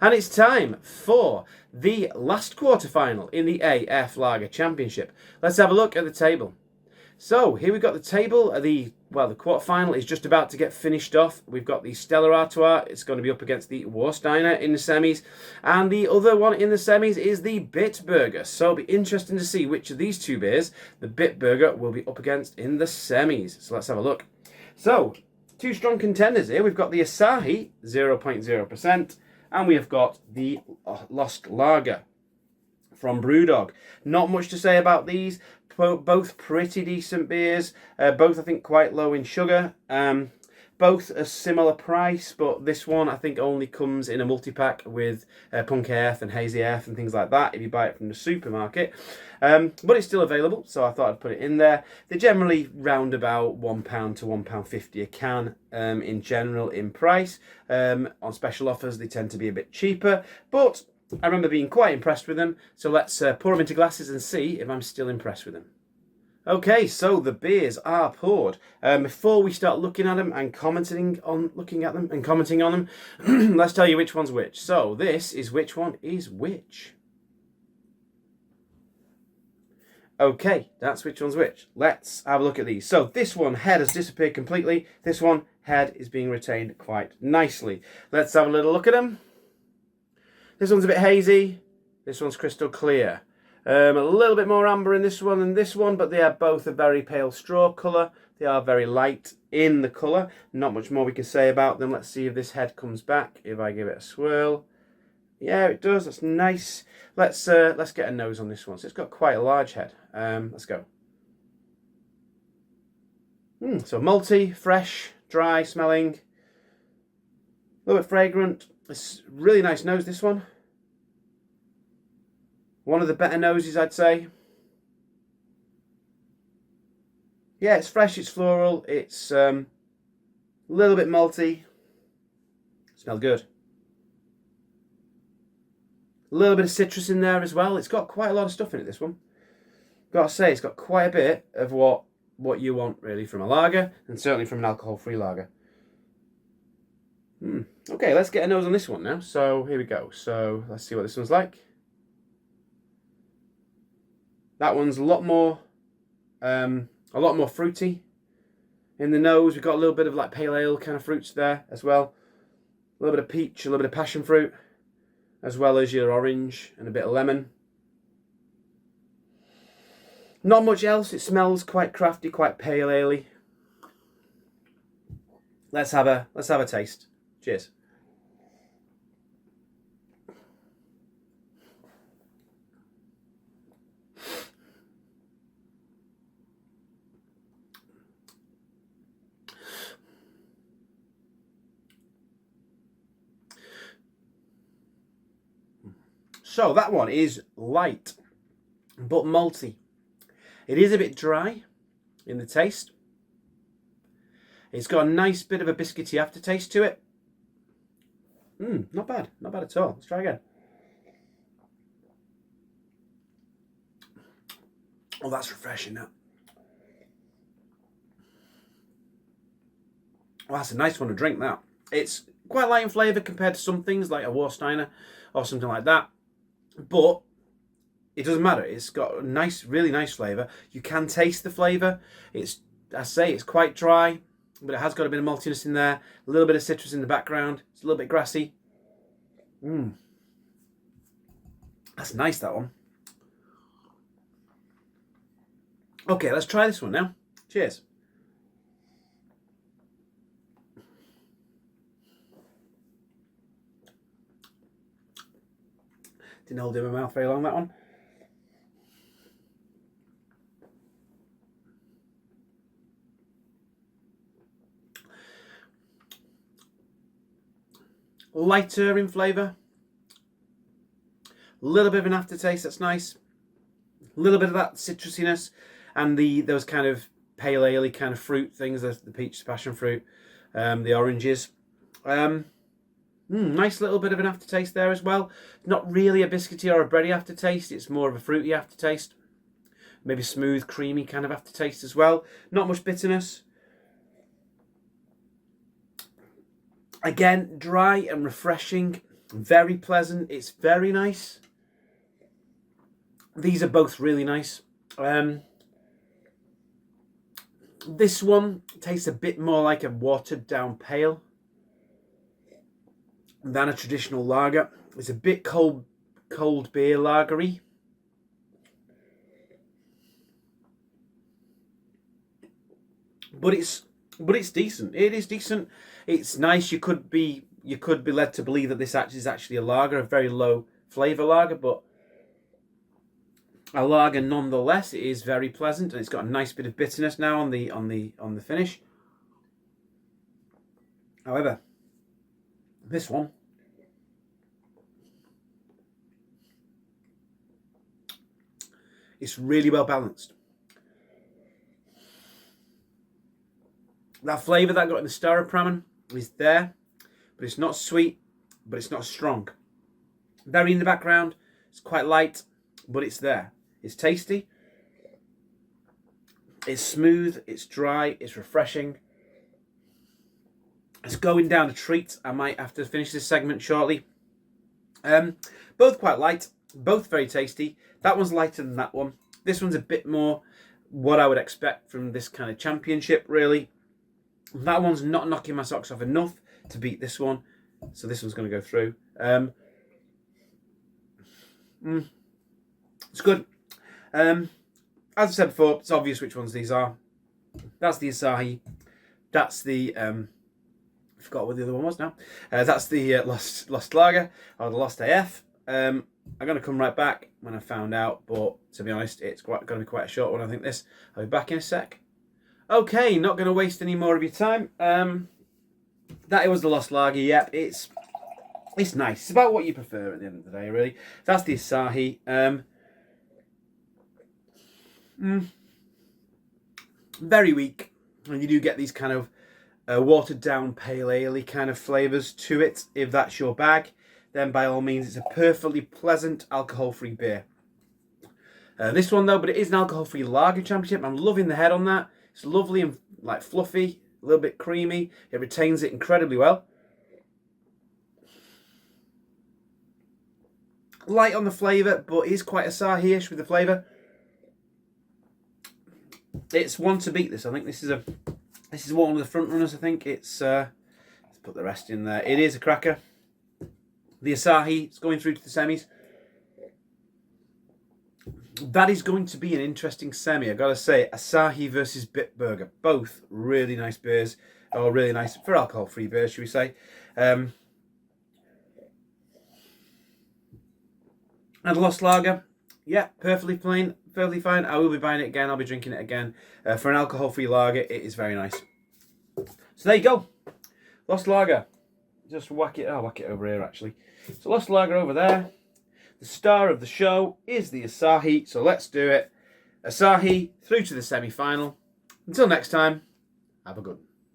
And it's time for the last quarter-final in the AF Lager Championship. Let's have a look at the table. So here we've got the table. The quarter-final is just about to get finished off. We've got the Stella Artois. It's going to be up against the Warsteiner in the semis. And the other one in the semis is the Bitburger. So it'll be interesting to see which of these two beers the Bitburger will be up against in the semis. So let's have a look. So, two strong contenders here. We've got the Asahi, 0.0%. And we have got the Lost Lager from Brewdog. Not much to say about these. Both pretty decent beers. Both, I think, quite low in sugar. Both a similar price, but this one, I think, only comes in a multi-pack with Punk AF and Hazy AF and things like that if you buy it from the supermarket. But it's still available, so I thought I'd put it in there. They're generally round about £1 to £1.50 a can in general in price. On special offers, they tend to be a bit cheaper, but I remember being quite impressed with them, so let's pour them into glasses and see if I'm still impressed with them. Okay, so the beers are poured. Before we start looking at them and commenting on them, let's tell you which one's which. So this is which one is which. Okay, that's which one's which. Let's have a look at these. So this one, head has disappeared completely. This one, head is being retained quite nicely. Let's have a little look at them. This one's a bit hazy. This one's crystal clear. A little bit more amber in this one than this one, but they are both a very pale straw colour. They are very light in the colour. Not much more we can say about them. Let's see if this head comes back, if I give it a swirl. Yeah, it does. That's nice. Let's get a nose on this one. So it's got quite a large head. Let's go. So malty, fresh, dry smelling. A little bit fragrant. It's really nice nose, this one. One of the better noses, I'd say. Yeah, it's fresh, it's floral, it's a little bit malty. Smells good. A little bit of citrus in there as well. It's got quite a lot of stuff in it, this one. Gotta say, it's got quite a bit of what you want, really, from a lager, and certainly from an alcohol-free lager. Okay, let's get a nose on this one now. So, here we go. So, let's see what this one's like. That one's a lot more fruity in the nose. We've got a little bit of like pale ale kind of fruits there as well. A little bit of peach, a little bit of passion fruit, as well as your orange and a bit of lemon. Not much else. It smells quite crafty, quite pale ale-y. Let's have a taste. Cheers. So that one is light, but malty. It is a bit dry in the taste. It's got a nice bit of a biscuity aftertaste to it. Not bad. Not bad at all. Let's try again. Oh, that's refreshing, that. Oh, that's a nice one to drink, that. It's quite light in flavour compared to some things like a Warsteiner or something like that. But it doesn't matter. It's got a nice, really nice flavour. You can taste the flavour. It's quite dry, but it has got a bit of maltiness in there. A little bit of citrus in the background. It's a little bit grassy. That's nice, that one. Okay, let's try this one now. Cheers. Didn't hold in my mouth very long, that one. Lighter in flavour. A little bit of an aftertaste, that's nice. A little bit of that citrusiness and those kind of pale ale-y kind of fruit things, the peach, the passion fruit, the oranges. Nice little bit of an aftertaste there as well. Not really a biscuity or a bready aftertaste. It's more of a fruity aftertaste. Maybe smooth, creamy kind of aftertaste as well. Not much bitterness. Again, dry and refreshing. Very pleasant. It's very nice. These are both really nice. This one tastes a bit more like a watered down pale than a traditional lager. It's a bit cold beer lagery. But it's decent. It is decent. It's nice. You could be led to believe that this is actually a lager, a very low flavour lager, but a lager nonetheless. It is very pleasant, and it's got a nice bit of bitterness now on the finish. However, this one, it's really well balanced. That flavour that I got in the Staropramen is there, but it's not sweet, but it's not strong. Very in the background. It's quite light, but it's there. It's tasty. It's smooth. It's dry. It's refreshing. It's going down a treat. I might have to finish this segment shortly. Both quite light. Both very tasty. That one's lighter than that one. This one's a bit more what I would expect from this kind of championship, really. That one's not knocking my socks off enough to beat this one. So this one's going to go through. It's good. As I said before, it's obvious which ones these are. That's the Asahi. That's the... I forgot what the other one was now. That's the Lost Lager, or the Lost AF. I'm going to come right back when I found out, but to be honest, it's going to be quite a short one, I think this. I'll be back in a sec. Okay, not going to waste any more of your time. That was the Lost Lager. Yep, it's nice. It's about what you prefer at the end of the day, really. That's the Asahi. Very weak, and you do get these kind of watered down pale ale-y kind of flavours to it. If that's your bag, then by all means, it's a perfectly pleasant alcohol-free beer. This one though, but it is an alcohol-free lager championship. I'm loving the head on that. It's lovely and like fluffy, a little bit creamy. It retains it incredibly well. Light on the flavour, but is quite Asahi-ish with the flavour. It's one to beat this. I think this is one of the front runners. I think it's. Let's put the rest in there. It is a cracker. The Asahi is going through to the semis. That is going to be an interesting semi. I gotta say, Asahi versus Bitburger, both really nice beers, or really nice for alcohol-free beers, should we say? And Lost Lager, yeah, perfectly plain, perfectly fine. I will be buying it again. I'll be drinking it again. For an alcohol-free lager, it is very nice. So there you go, Lost Lager. Just whack it. I'll whack it over here actually. So Lost Lager over there. The star of the show is the Asahi, so let's do it. Asahi through to the semi-final. Until next time, have a good one.